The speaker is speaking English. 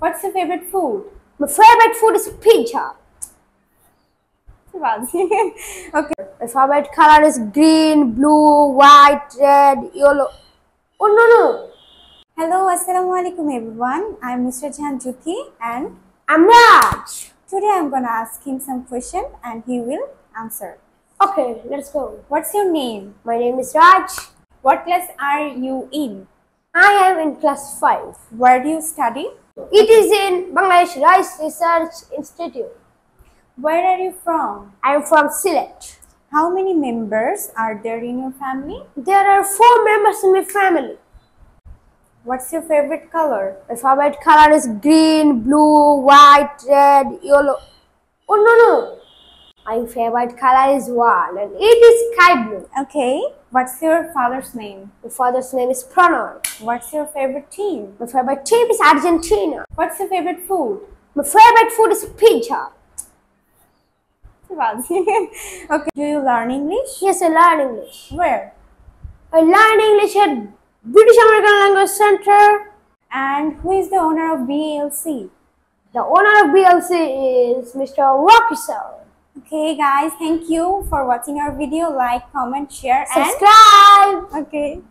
What's your favorite food? My favorite food is pizza. Okay. My favorite color is green, blue, white, red, yellow. Oh no. Hello, assalamu alaikum everyone. I'm Mr. Jhanjuthi and I'm Raj. today I'm gonna ask him some question and he will answer. Okay, let's go. What's your name? My name is Raj. What class are you in? I am in class 5. Where do you study? It is in Bangladesh Rice Research Institute. Where are you from? I am from Sylhet. How many members are there in your family? There are 4 members in my family. What's your favorite color? My favorite color is green, blue, white, red, yellow. Oh no. My favorite color is white and it is sky blue. Okay. What's your father's name? My father's name is Pranay. What's your favorite team? My favorite team is Argentina. What's your favorite food? My favorite food is pizza. Okay. Do you learn English? Yes, I learn English. Where? I learn English at British American Language Center. And who is the owner of BALC? The owner of BLC is Mr. Rocky Sir. Okay guys, thank you for watching our video. Like, comment, share and Subscribe. okay.